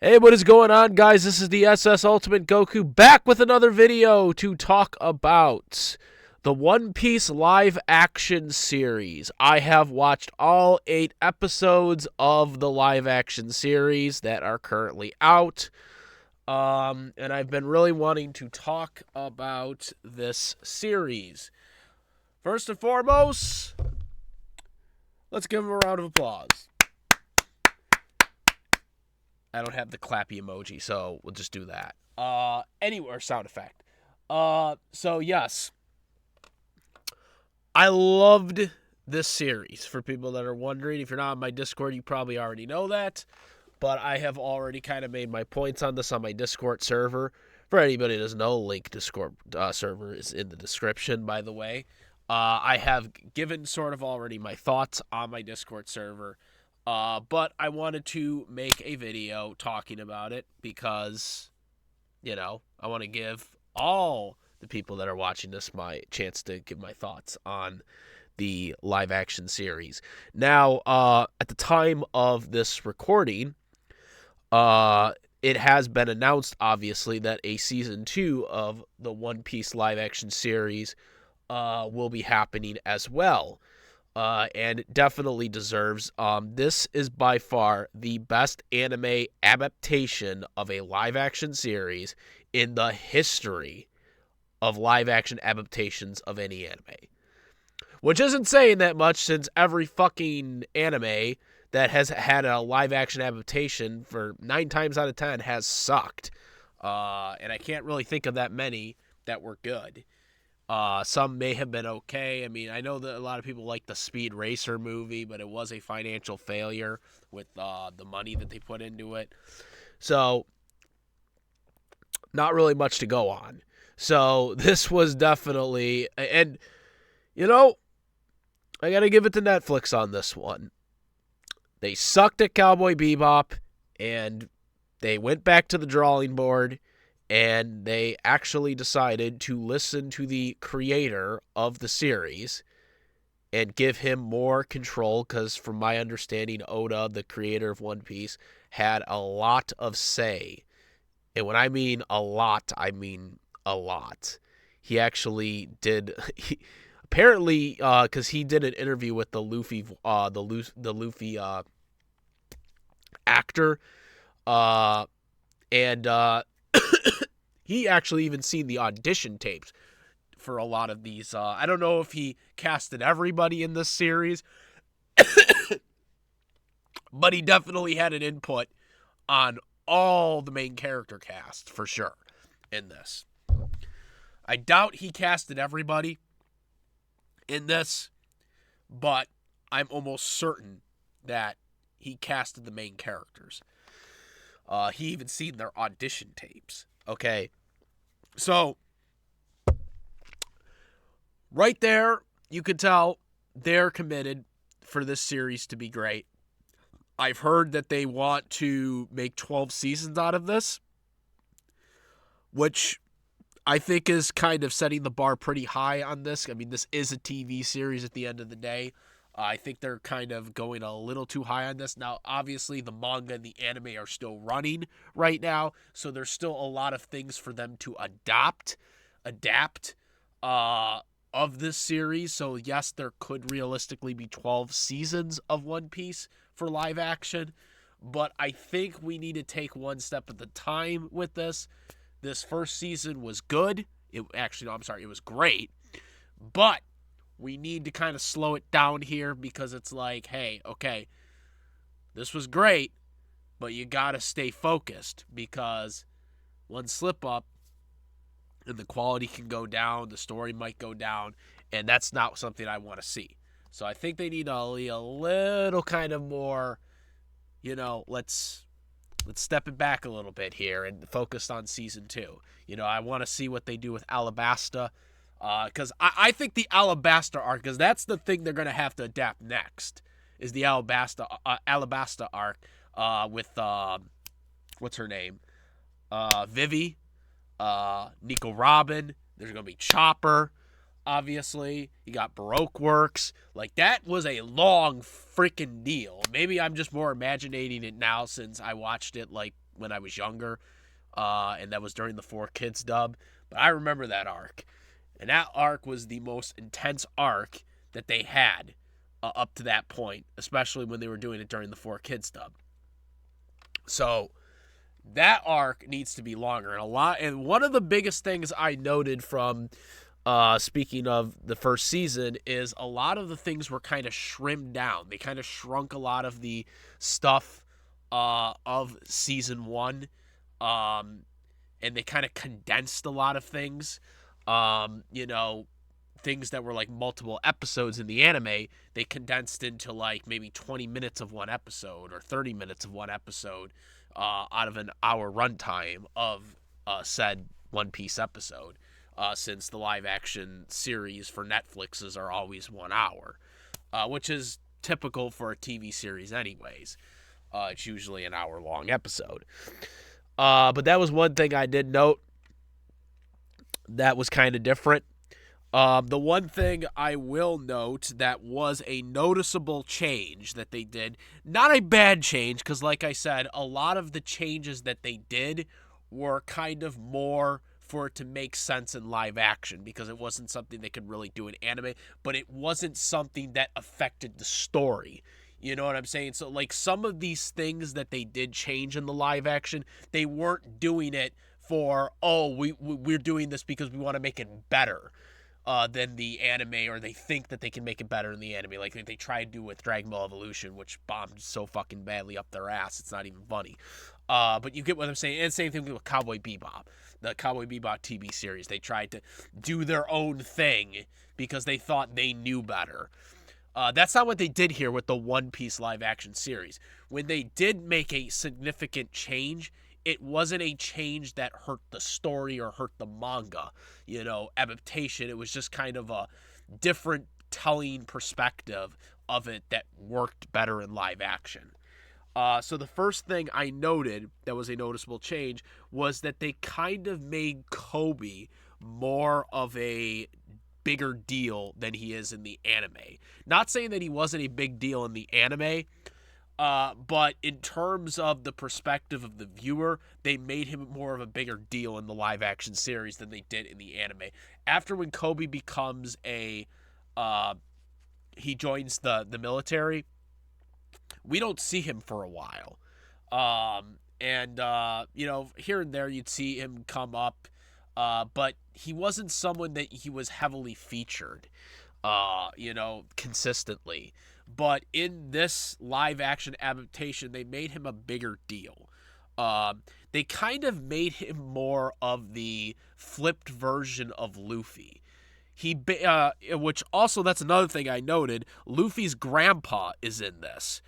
Hey, what is going on, guys? This is the SS Ultimate Goku back with another video to talk about the One Piece live action series. I have watched all 8 episodes of the live action series that are currently out. And I've been really wanting to talk about this series. First and foremost, let's give him a round of applause. I don't have the clappy emoji, so we'll just do that. Anywhere sound effect. So yes, I loved this series. For people that are wondering, if you're not on my Discord, you probably already know that. But I have already kind of made my points on this on my Discord server. For anybody that doesn't know, link Discord server is in the description, by the way. I have given sort of already my thoughts on my Discord server. But I wanted to make a video talking about it because, I want to give all the people that are watching this my chance to give my thoughts on the live action series. Now, at the time of this recording, it has been announced, obviously, that a season 2 of the One Piece live action series will be happening as well. And it definitely deserves. This is by far the best anime adaptation of a live action series in the history of live action adaptations of any anime. Which isn't saying that much, since every fucking anime that has had a live action adaptation for 9 times out of 10 has sucked. And I can't really think of that many that were good. Some may have been okay. I mean, I know that a lot of people like the Speed Racer movie, but it was a financial failure with the money that they put into it. So, not really much to go on. So, this was definitely, and, I gotta give it to Netflix on this one. They sucked at Cowboy Bebop, and they went back to the drawing board, and they actually decided to listen to the creator of the series and give him more control, because from my understanding, Oda, the creator of One Piece, had a lot of say. And when I mean a lot, I mean a lot. He actually did apparently, because he did an interview with the Luffy actor, and he actually even seen the audition tapes for a lot of these. I don't know if he casted everybody in this series, but he definitely had an input on all the main character cast for sure in this. I doubt he casted everybody in this, but I'm almost certain that he casted the main characters. He even seen their audition tapes. Okay, so right there, you could tell they're committed for this series to be great. I've heard that they want to make 12 seasons out of this, which I think is kind of setting the bar pretty high on this. I mean, this is a TV series at the end of the day. I think they're kind of going a little too high on this. Now, obviously, the manga and the anime are still running right now, so there's still a lot of things for them to adapt of this series. So, yes, there could realistically be 12 seasons of One Piece for live action, but I think we need to take one step at a time with this. This first season was good. It was great, but we need to kind of slow it down here, because it's like, hey, okay, this was great, but you got to stay focused, because one slip up and the quality can go down, the story might go down, and that's not something I want to see. So I think they need a little kind of more, let's step it back a little bit here and focus on season 2. I want to see what they do with Alabasta, because I think the Alabasta arc, because that's the thing they're going to have to adapt next, is the Alabasta arc with, what's her name? Vivi, Nico Robin. There's going to be Chopper, obviously. You got Baroque Works. Like, that was a long freaking deal. Maybe I'm just more imagining it now, since I watched it, like, when I was younger, and that was during the 4Kids dub. But I remember that arc, and that arc was the most intense arc that they had up to that point, especially when they were doing it during the 4Kids dub. So that arc needs to be longer, and one of the biggest things I noted from speaking of the first season is a lot of the things were kind of trimmed down. They kind of shrunk a lot of the stuff of season 1, and they kind of condensed a lot of things. Things that were like multiple episodes in the anime, they condensed into like maybe 20 minutes of one episode or 30 minutes of one episode out of an hour runtime of said One Piece episode, since the live action series for Netflix's are always 1 hour, which is typical for a TV series anyways. It's usually an hour-long episode. But that was one thing I did note that was kind of different. The one thing I will note that was a noticeable change that they did, not a bad change, because like I said, a lot of the changes that they did were kind of more for it to make sense in live action, because it wasn't something they could really do in anime, but it wasn't something that affected the story. You know what I'm saying? So like some of these things that they did change in the live action, they weren't doing it for, we're doing this because we want to make it better than the anime, or they think that they can make it better than the anime, like they tried to do with Dragon Ball Evolution, which bombed so fucking badly up their ass, it's not even funny. But you get what I'm saying. And same thing with Cowboy Bebop. The Cowboy Bebop TV series, they tried to do their own thing because they thought they knew better. That's not what they did here with the One Piece live action series. When they did make a significant change, it wasn't a change that hurt the story or hurt the manga, adaptation. It was just kind of a different telling perspective of it that worked better in live action. So the first thing I noted that was a noticeable change was that they kind of made Kobe more of a bigger deal than he is in the anime. Not saying that he wasn't a big deal in the anime, but in terms of the perspective of the viewer, they made him more of a bigger deal in the live action series than they did in the anime. After when Kobe becomes he joins the military, we don't see him for a while. Here and there you'd see him come up, but he wasn't someone that he was heavily featured, consistently. But in this live action adaptation, they made him a bigger deal. They kind of made him more of the flipped version of Luffy. Which also, that's another thing I noted, Luffy's grandpa is in this.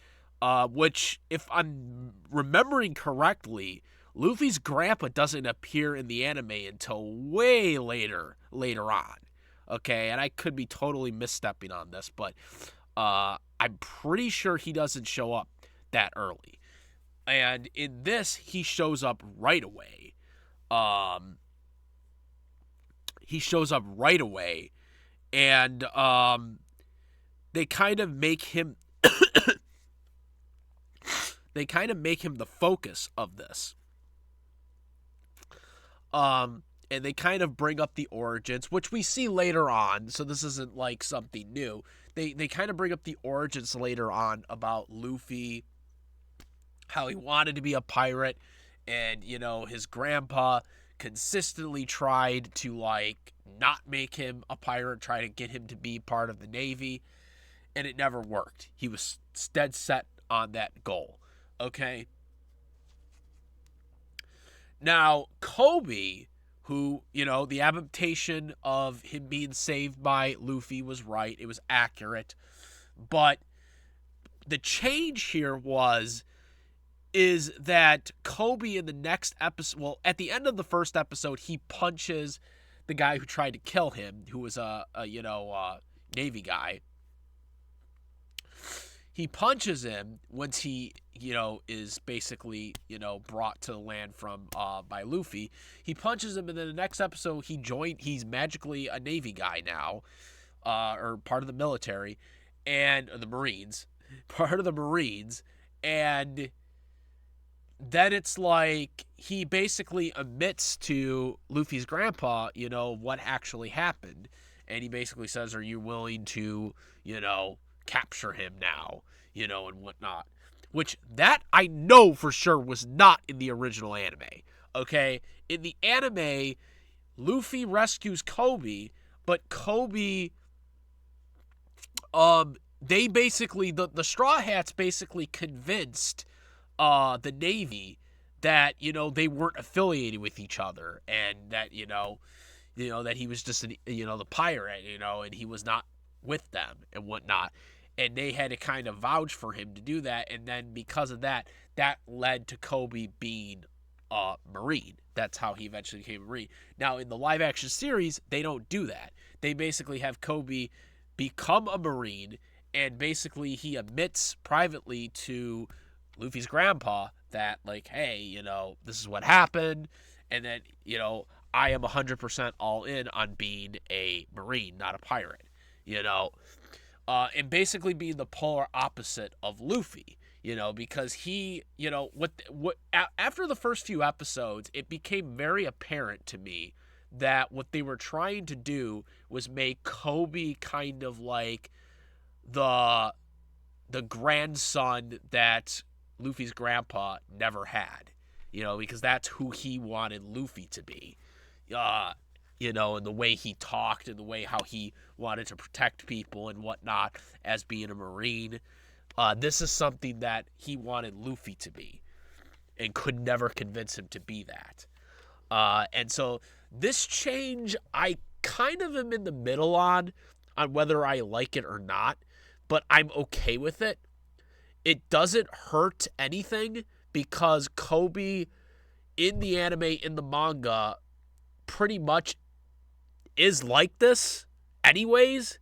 Which, if I'm remembering correctly, Luffy's grandpa doesn't appear in the anime until way later on. Okay, and I could be totally misstepping on this, but I'm pretty sure he doesn't show up that early. And in this, he shows up right away. And they kind of make him the focus of this. And they kind of bring up the origins, which we see later on, so this isn't like something new. They kind of bring up the origins later on about Luffy, how he wanted to be a pirate, and, his grandpa consistently tried to, not make him a pirate, try to get him to be part of the Navy, and it never worked. He was dead set on that goal, okay? Now, Kobe, who, the adaptation of him being saved by Luffy was right. It was accurate. But the change here is that Kobe in the next episode, well, at the end of the first episode, he punches the guy who tried to kill him, who was a Navy guy. He punches him once he, is basically, brought to the land by Luffy. He punches him, and then the next episode, he's magically a Navy guy now, or part of the military, and the Marines, and then it's like he basically admits to Luffy's grandpa, what actually happened. And he basically says, are you willing to, capture him now, and whatnot. Which that I know for sure was not in the original anime. Okay? In the anime, Luffy rescues Kobe, but Kobe, they basically, the Straw Hats basically convinced the Navy that, they weren't affiliated with each other, and that, that he was just, the pirate, and he was not with them and whatnot. And they had to kind of vouch for him to do that. And then because of that, that led to Kobe being a Marine. That's how he eventually became a Marine. Now, in the live action series, they don't do that. They basically have Kobe become a Marine, and basically he admits privately to Luffy's grandpa that, like, hey, this is what happened. And then, I am 100% all in on being a Marine, not a pirate, and basically being the polar opposite of Luffy, because he, after the first few episodes, it became very apparent to me that what they were trying to do was make Kobe kind of like the grandson that Luffy's grandpa never had, because that's who he wanted Luffy to be. And the way he talked and the way how he wanted to protect people and whatnot as being a Marine. This is something that he wanted Luffy to be and could never convince him to be that. And so this change, I kind of am in the middle on whether I like it or not, but I'm okay with it. It doesn't hurt anything because Kobe in the anime, in the manga, pretty much is like this anyways.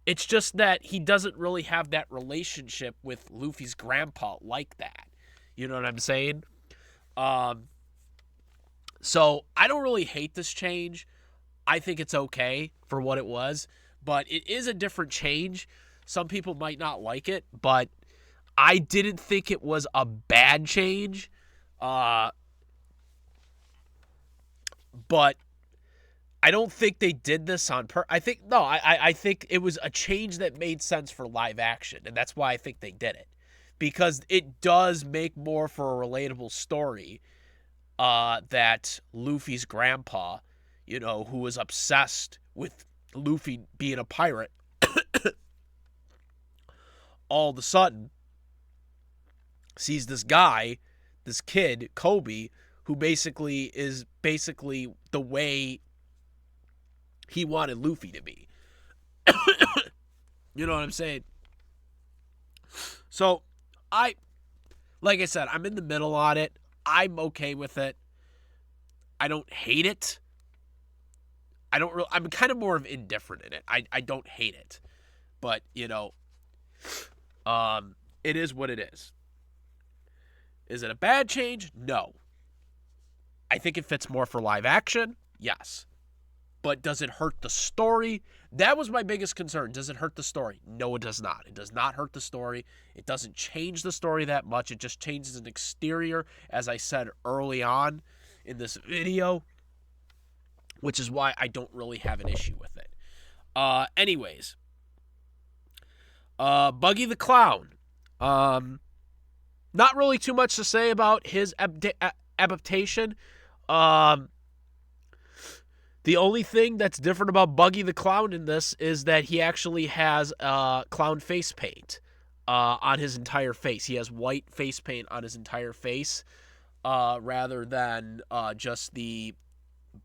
It's just that he doesn't really have that relationship with Luffy's grandpa like that. You know what I'm saying? So I don't really hate this change. I think it's okay for what it was, but it is a different change. Some people might not like it, but I didn't think it was a bad change. But I don't think they did this on purpose. I think it was a change that made sense for live action, and that's why I think they did it. Because it does make more for a relatable story that Luffy's grandpa, who was obsessed with Luffy being a pirate, all of a sudden sees this guy, this kid, Kobe, who basically is the way he wanted Luffy to be. You know what I'm saying? So, like I said, I'm in the middle on it. I'm okay with it. I don't hate it. I'm kind of more of indifferent in it. I don't hate it. But, it is what it is. Is it a bad change? No. I think it fits more for live action. Yes. But does it hurt the story? That was my biggest concern. Does it hurt the story? No, it does not. It does not hurt the story. It doesn't change the story that much. It just changes an exterior, as I said early on in this video, which is why I don't really have an issue with it. Anyways, Buggy the Clown. Not really too much to say about his adaptation. The only thing that's different about Buggy the Clown in this is that he actually has clown face paint on his entire face. He has white face paint on his entire face rather than just the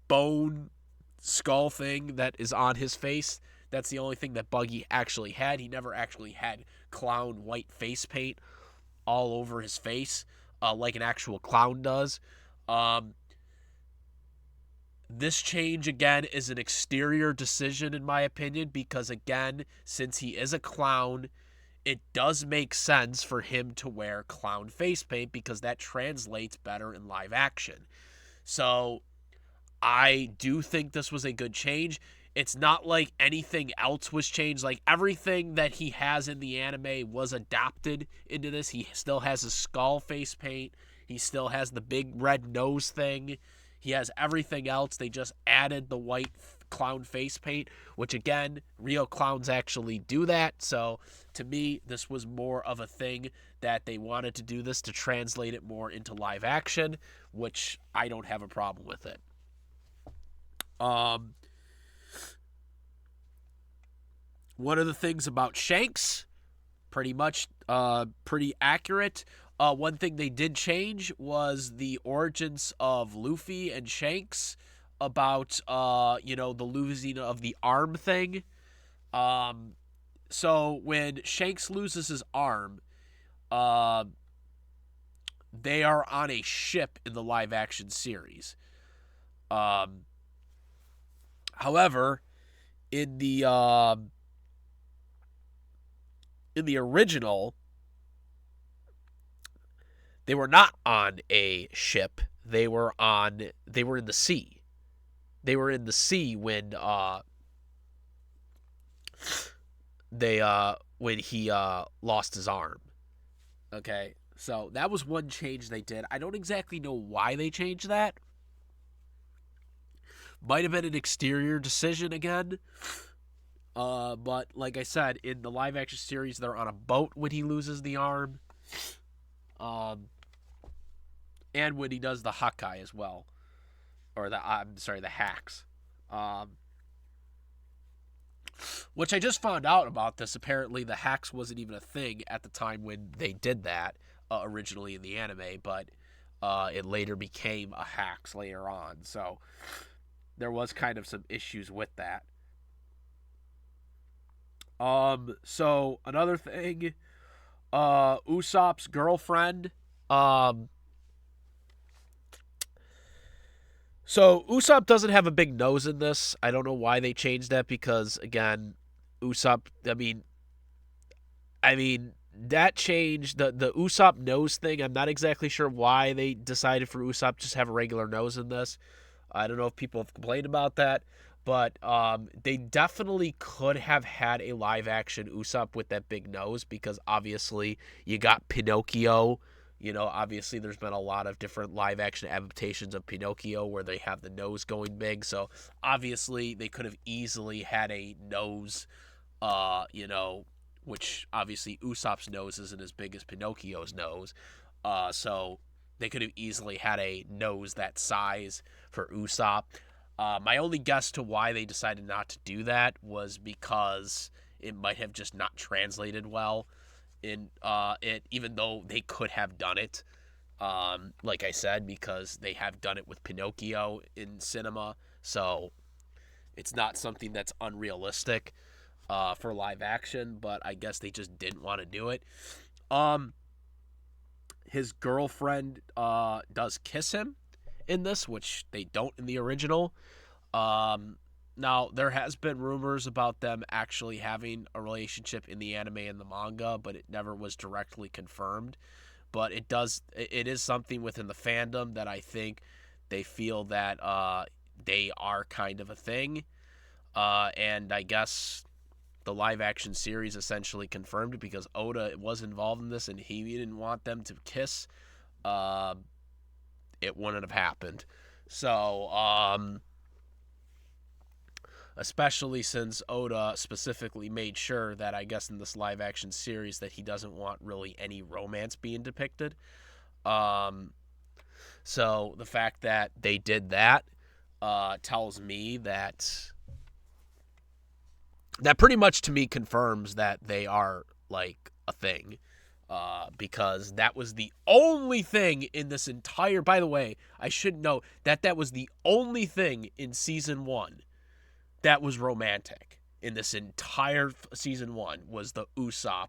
bone skull thing that is on his face. That's the only thing that Buggy actually had. He never actually had clown white face paint all over his face like an actual clown does. This change, again, is an exterior decision, in my opinion, because, again, since he is a clown, it does make sense for him to wear clown face paint because that translates better in live action. So, I do think this was a good change. It's not like anything else was changed. Like, everything that he has in the anime was adapted into this. He still has his skull face paint. He still has the big red nose thing. He has everything else. They just added the white clown face paint, which again, real clowns actually do that. So to me, this was more of a thing that they wanted to do this to translate it more into live action, which I don't have a problem with it. One of the things about Shanks, pretty much pretty accurate. One thing they did change was the origins of Luffy and Shanks about the losing of the arm thing. So when Shanks loses his arm, they are on a ship in the live action series. However, in the original, they were not on a ship. They were in the sea. They were in the sea when when he lost his arm. Okay, so that was one change they did. I don't exactly know why they changed that. Might have been an exterior decision again. But like I said, in the live action series, they're on a boat when he loses the arm. And when he does the Hakai as well. Or the hacks. Which I just found out about this. Apparently, the hacks wasn't even a thing at the time when they did that originally in the anime, but it later became a hacks later on. So there was kind of some issues with that. So another thing, Usopp's girlfriend. So Usopp doesn't have a big nose in this. I don't know why they changed that because again, Usopp. I mean that changed the Usopp nose thing. I'm not exactly sure why they decided for Usopp to just have a regular nose in this. I don't know if people have complained about that, but they definitely could have had a live action Usopp with that big nose because obviously you got Pinocchio. Obviously there's been a lot of different live action adaptations of Pinocchio where they have the nose going big. So obviously they could have easily had a nose, which obviously Usopp's nose isn't as big as Pinocchio's nose. So they could have easily had a nose that size for Usopp. My only guess to why they decided not to do that was because it might have just not translated well in it, even though they could have done it. Like I said, because they have done it with Pinocchio in cinema, so it's not something that's unrealistic for live action, but I guess they just didn't want to do it. His girlfriend does kiss him in this, which they don't in the original. Now, there has been rumors about them actually having a relationship in the anime and the manga, but it never was directly confirmed. But it is something within the fandom that I think they feel that they are kind of a thing. And I guess the live action series essentially confirmed it because Oda was involved in this and he didn't want them to kiss. It wouldn't have happened. So, especially since Oda specifically made sure that I guess in this live action series that he doesn't want really any romance being depicted. So the fact that they did that tells me that pretty much to me confirms that they are like a thing. Because that was the only thing in this entire... By the way, I should note that was the only thing in Season 1 that was romantic in this entire Season 1 was the Usopp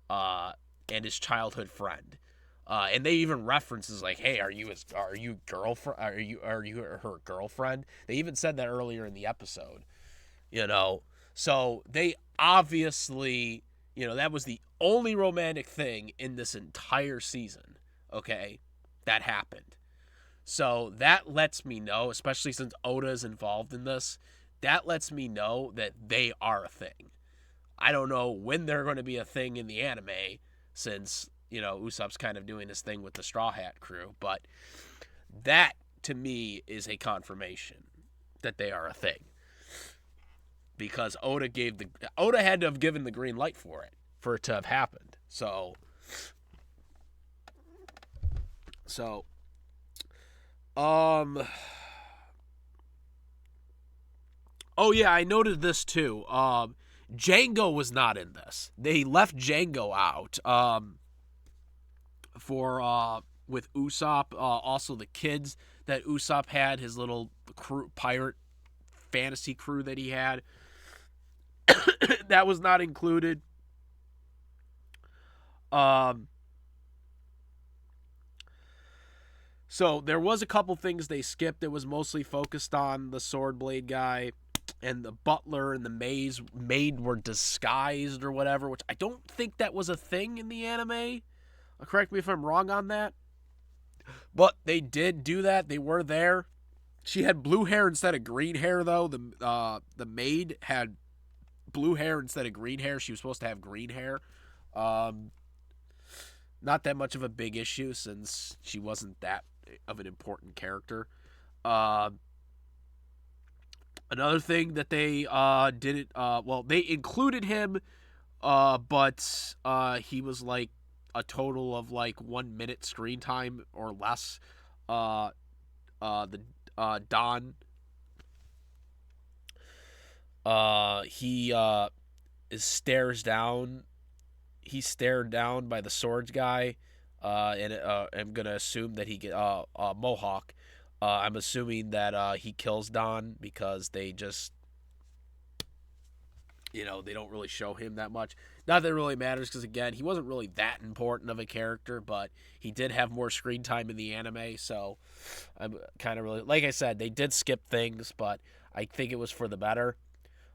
and his childhood friend. And they even references like, hey, are you girlfriend? Are you her girlfriend? They even said that earlier in the episode, So they obviously, that was the only romantic thing in this entire season, okay, that happened. So that lets me know, especially since Oda is involved in this, that lets me know that they are a thing. I don't know when they're going to be a thing in the anime, since, Usopp's kind of doing his thing with the Straw Hat crew. But that, to me, is a confirmation that they are a thing. Because Oda had to have given the green light for it to have happened. So, oh yeah, I noted this too. Django was not in this. They left Django out. With Usopp, also the kids that Usopp had, his little pirate fantasy crew that he had. That was not included. So there was a couple things they skipped. It was mostly focused on the sword blade guy, and the butler and the maid were disguised or whatever, which I don't think that was a thing in the anime. Correct me if I'm wrong on that. But they did do that. They were there. She had blue hair instead of green hair, though. The maid had blue hair instead of green hair. She was supposed to have green hair. Not that much of a big issue since she wasn't that of an important character. Another thing that they didn't, they included him, but he was like a total of like 1 minute screen time or less. Don he stares down. He's stared down by the swords guy, and I'm gonna assume that he get Mohawk. I'm assuming that he kills Don because they just, they don't really show him that much. Not that it really matters because, again, he wasn't really that important of a character, but he did have more screen time in the anime, so I'm kind of really... Like I said, they did skip things, but I think it was for the better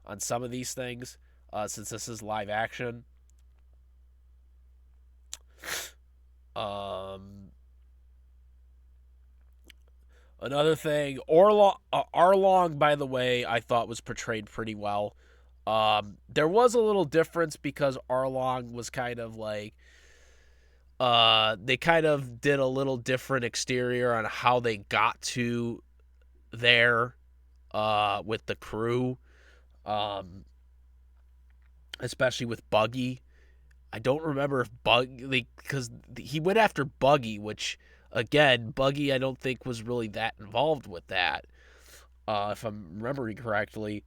on some of these things, since this is live action. Another thing, Arlong, by the way, I thought was portrayed pretty well. There was a little difference because Arlong was kind of like, they kind of did a little different exterior on how they got to there, with the crew, especially with Buggy. I don't remember if because he went after Buggy, which, again, Buggy I don't think was really that involved with that, if I'm remembering correctly.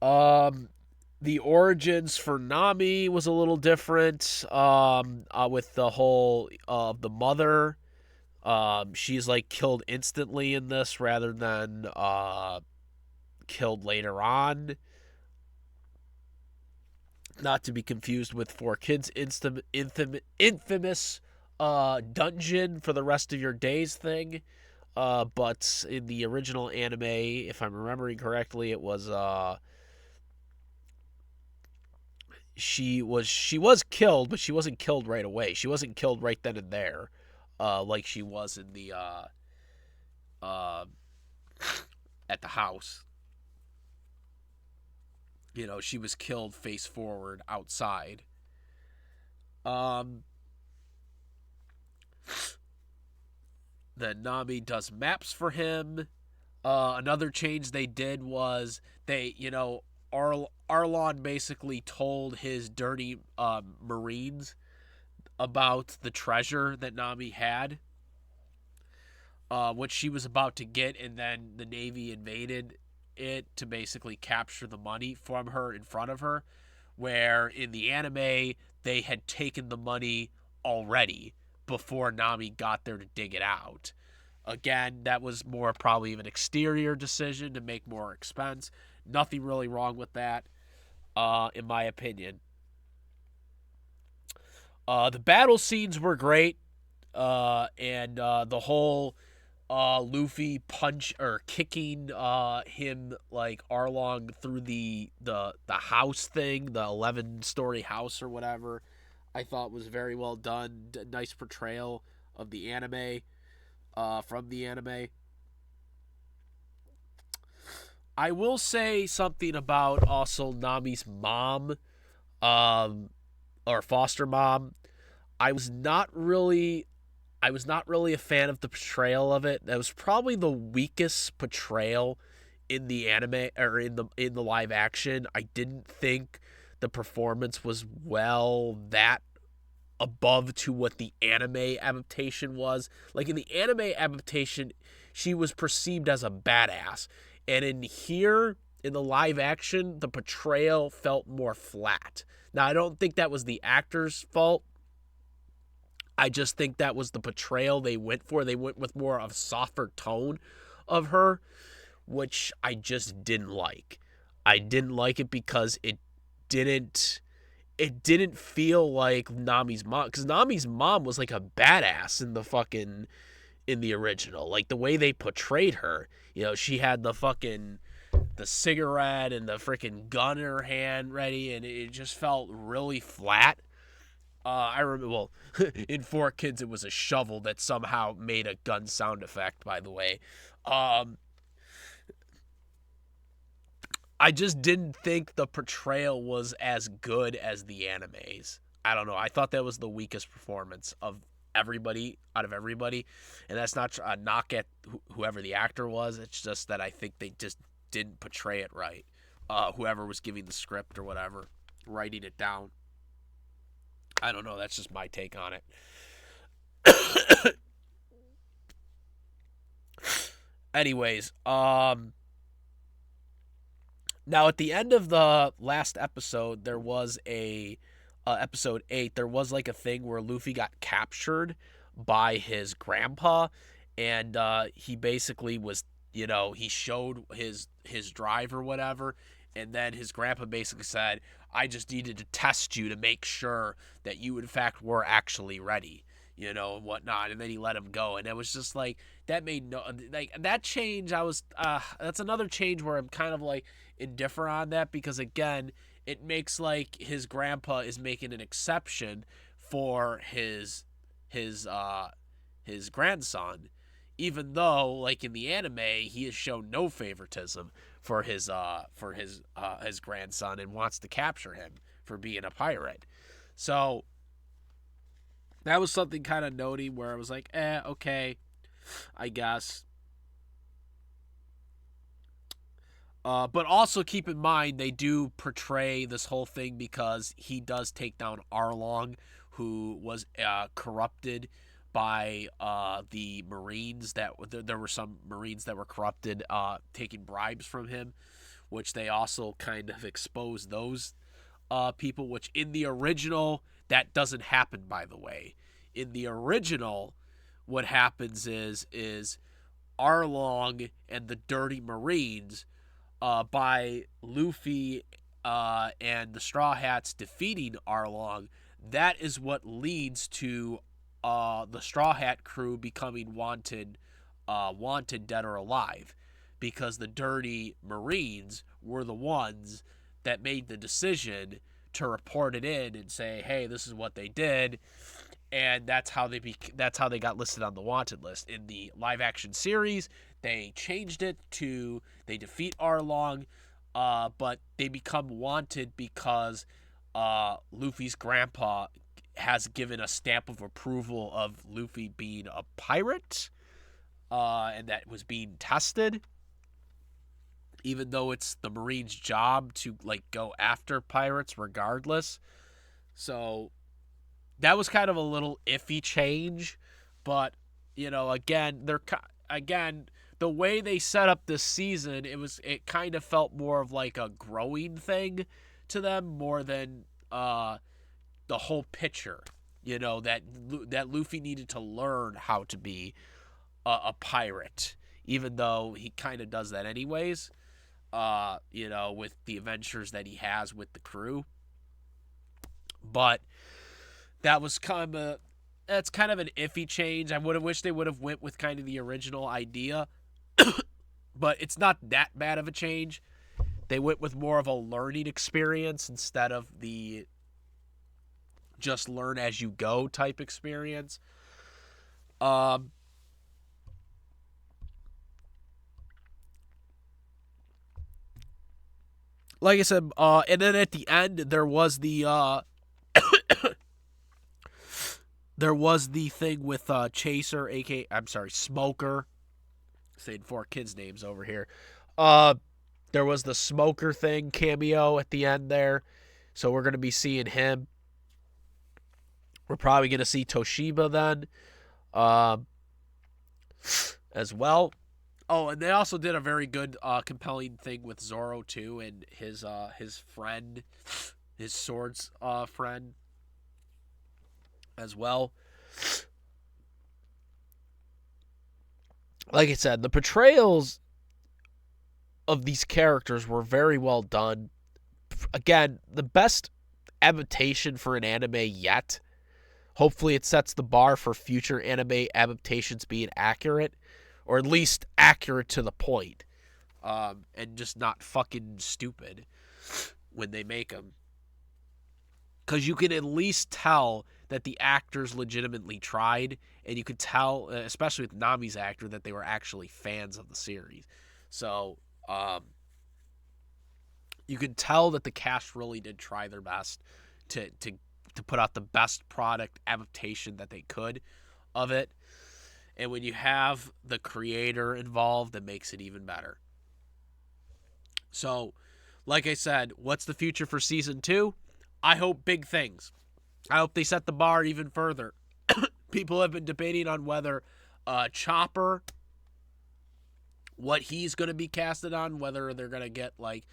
The origins for Nami was a little different, with the whole the mother. She's like killed instantly in this rather than killed later on. Not to be confused with 4Kids infamous dungeon for the rest of your days thing. But in the original anime, if I'm remembering correctly, it was she was killed, but she wasn't killed right away. She wasn't killed right then and there, like she was in the at the house. She was killed face forward outside. Then Nami does maps for him. Another change they did was Arlong basically told his dirty Marines about the treasure that Nami had, what she was about to get, and then the Navy invaded it to basically capture the money from her in front of her, where in the anime they had taken the money already before Nami got there to dig it out. Again, that was more probably of an exterior decision to make more expense. Nothing really wrong with that, in my opinion. The battle scenes were great, and the whole Luffy punch or kicking him like Arlong through the house thing, the 11-story house or whatever, I thought was very well done. Nice portrayal of the anime, from the anime. I will say something about also Nami's mom. or foster mom. I was not really a fan of the portrayal of it. That was probably the weakest portrayal in the anime or in the live action. I didn't think the performance was that above to what the anime adaptation was. Like in the anime adaptation, she was perceived as a badass. And in here, in the live action, the portrayal felt more flat. Now, I don't think that was the actor's fault. I just think that was the portrayal they went for. They went with more of a softer tone of her, which I just didn't like. I didn't like it because didn't it didn't feel like Nami's mom, because Nami's mom was like a badass in the original. Like the way they portrayed her, she had the cigarette and the freaking gun in her hand ready, and it just felt really flat. I remember, well, in 4Kids, it was a shovel that somehow made a gun sound effect, by the way. I just didn't think the portrayal was as good as the animes. I don't know. I thought that was the weakest performance of everybody, and that's not a knock at whoever the actor was. It's just that I think they just didn't portray it right. Whoever was giving the script or whatever, writing it down. I don't know. That's just my take on it. Anyways, now at the end of the last episode, there was episode 8. There was like a thing where Luffy got captured by his grandpa, and he basically was, he showed his drive or whatever, and then his grandpa basically said, I just needed to test you to make sure that you, in fact, were actually ready, and whatnot. And then he let him go. And it was just like, that made that change. That's another change where I'm kind of like indifferent on that, because again, it makes like his grandpa is making an exception for his grandson, even though like in the anime he has shown no favoritism for his grandson and wants to capture him for being a pirate. So that was something kind of notey where I was like, okay, I guess. But also keep in mind they do portray this whole thing because he does take down Arlong, who was corrupted by the Marines. That there were some Marines that were corrupted, taking bribes from him, which they also kind of exposed those people. Which in the original that doesn't happen, by the way. In the original, what happens is Arlong and the Dirty Marines, by Luffy and the Straw Hats defeating Arlong, that is what leads to the Straw Hat crew becoming wanted dead or alive, because the Dirty Marines were the ones that made the decision to report it in and say, hey, this is what they did. And that's how they got listed on the wanted list. In the live action series, they changed it to they defeat Arlong, but they become wanted because Luffy's grandpa has given a stamp of approval of Luffy being a pirate, and that was being tested. Even though it's the Marines' job to like go after pirates regardless. So that was kind of a little iffy change, but again, the way they set up this season, it kind of felt more of like a growing thing to them more than the whole picture. That Luffy needed to learn how to be a pirate, even though he kind of does that anyways. With the adventures that he has with the crew, but that's kind of an iffy change. I would have wished they would have went with kind of the original idea, but it's not that bad of a change. They went with more of a learning experience instead of the just learn as you go type experience. Like I said, and then at the end there was the There was the thing with Chaser, Smoker. Saying 4 kids' names over here. There was the Smoker thing cameo at the end there. So we're going to be seeing him. We're probably going to see Toshiba then as well. Oh, and they also did a very good, compelling thing with Zoro, too, and his friend, his swords friend as well. Like I said, the portrayals of these characters were very well done. Again, the best adaptation for an anime yet. Hopefully it sets the bar for future anime adaptations being accurate, or at least accurate to the point, and just not fucking stupid when they make them. Because you can at least tell that the actors legitimately tried, and you could tell, especially with Nami's actor, that they were actually fans of the series. So, you could tell that the cast really did try their best to put out the best product adaptation that they could of it. And when you have the creator involved, it makes it even better. So, like I said, what's the future for season 2? I hope big things. I hope they set the bar even further. People have been debating on whether Chopper, what he's going to be casted on, whether they're going to get like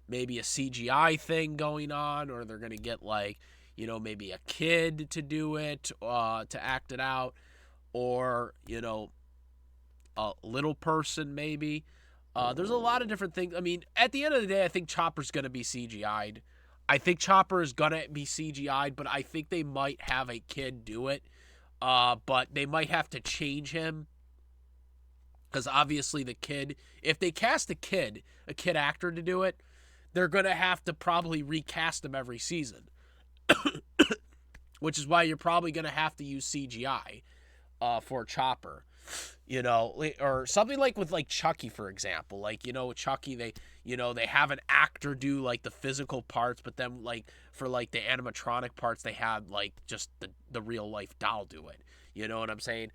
maybe a CGI thing going on, or they're going to get like, you know, maybe a kid to do it, to act it out, or, you know, a little person maybe. There's a lot of different things. I mean, at the end of the day, I think Chopper's going to be CGI'd. I think Chopper is going to be CGI'd, but I think they might have a kid do it. But they might have to change him. Because obviously the kid, if they cast a kid actor to do it, they're going to have to probably recast him every season. Which is why you're probably going to have to use CGI for Chopper. You know, or something like with like Chucky, for example. Like, you know, with Chucky, they have an actor do like the physical parts, but then like for like the animatronic parts, they had like just the real life doll do it. You know what I'm saying?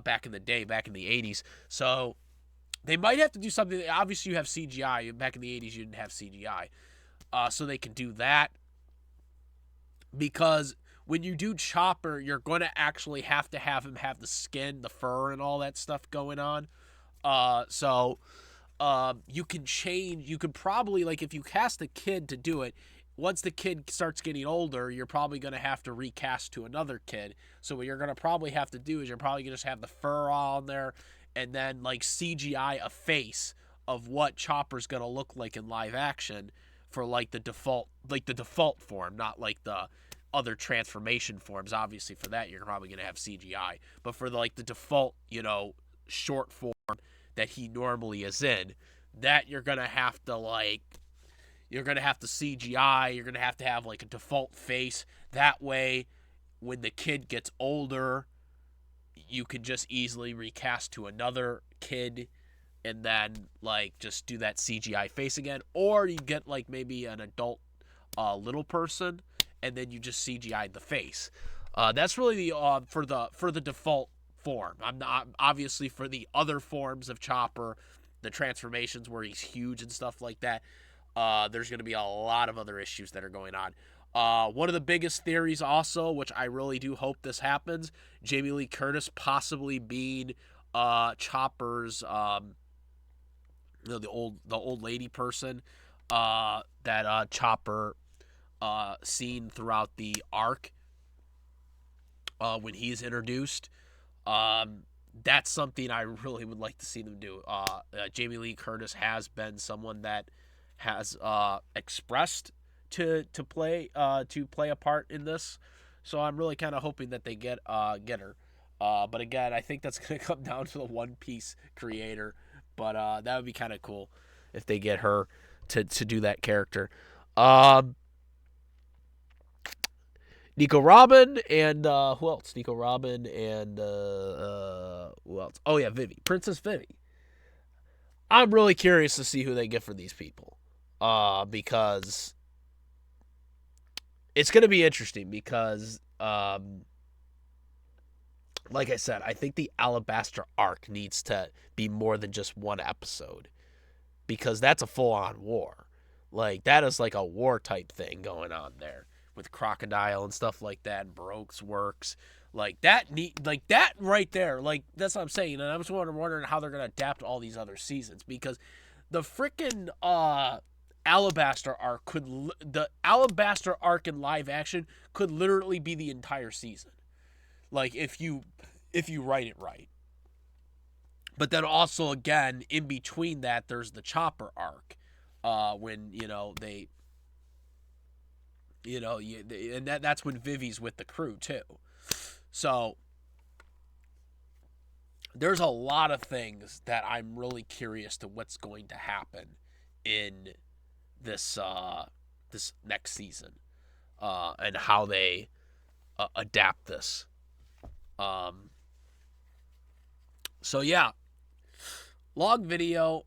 Back in the day, back in the 80s. So they might have to do something. Obviously, you have CGI. Back in the 80s, you didn't have CGI. So they can do that. Because when you do Chopper, you're going to actually have to have him have the skin, the fur, and all that stuff going on. So you can change. You could probably, like, if you cast a kid to do it, once the kid starts getting older, you're probably going to have to recast to another kid. So what you're going to probably have to do is you're probably going to just have the fur on there and then, like, CGI a face of what Chopper's going to look like in live action for, like, the default form, not, like, the other transformation forms. Obviously, for that, you're probably going to have CGI. But for, like, the default, you know, short form that he normally is in, that you're going to have to, like, you're going to have to CGI. You're going to have like a default face. That way, when the kid gets older, you can just easily recast to another kid and then, like, just do that CGI face again. Or you get, like, maybe an adult little person, and then you just CGI the face. That's really the for the default form. I'm not, obviously, for the other forms of Chopper, the transformations where he's huge and stuff like that, there's going to be a lot of other issues that are going on. One of the biggest theories also, which I really do hope this happens, Jamie Lee Curtis possibly being Chopper's, you know, the old lady person that Chopper seen throughout the arc when he's introduced. That's something I really would like to see them do. Jamie Lee Curtis has been someone that has expressed to play a part in this, so I'm really kind of hoping that they get her. But again, I think that's gonna come down to the One Piece creator. But that would be kind of cool if they get her to do that character. Nico Robin and who else? Nico Robin and who else? Oh yeah, Vivi, Princess Vivi. I'm really curious to see who they get for these people. Because it's going to be interesting because like I said, I think the Alabaster arc needs to be more than just one episode, because that's a full-on war. Like, that is like a war type thing going on there with Crocodile and stuff like that, and Baroque's works. Like that right there. Like, that's what I'm saying. And I'm just wondering how they're gonna adapt all these other seasons, because the freaking Alabaster arc the Alabaster arc in live action could literally be the entire season. Like, if you write it right. But then also, again, in between that, there's the Chopper arc, when and that's when Vivi's with the crew too. So there's a lot of things that I'm really curious to what's going to happen in this this next season, and how they adapt this. So yeah, long video.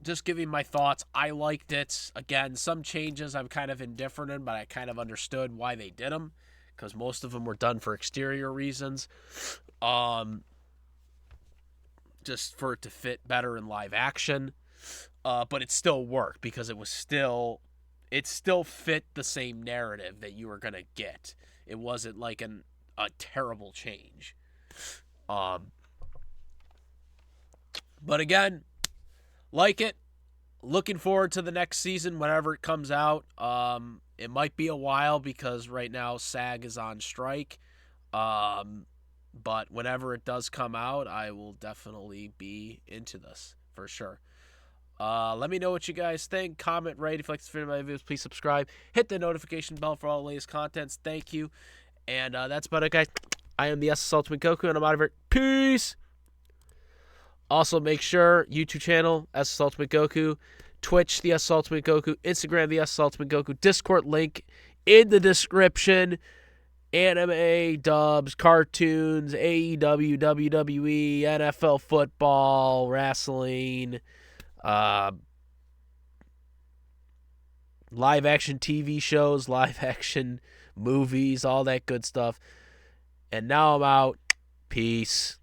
Just giving my thoughts. I liked it. Again, some changes I'm kind of indifferent in, but I kind of understood why they did them, because most of them were done for exterior reasons. Just for it to fit better in live action. But it still worked, because it still fit the same narrative that you were gonna get. It wasn't like a terrible change. But again, like it. Looking forward to the next season whenever it comes out. It might be a while, because right now SAG is on strike. But whenever it does come out, I will definitely be into this for sure. Let me know what you guys think. Comment, rate. If you like this video, my videos, please subscribe. Hit the notification bell for all the latest contents. Thank you. And that's about it, guys. I am the SS Ultimate Goku, and I'm out of here. Peace! Also, make sure, YouTube channel, SS Ultimate Goku. Twitch, the SS Ultimate Goku. Instagram, the SS Ultimate Goku. Discord link in the description. Anime, dubs, cartoons, AEW, WWE, NFL football, wrestling, live action TV shows, live action movies, all that good stuff. And now I'm out. Peace.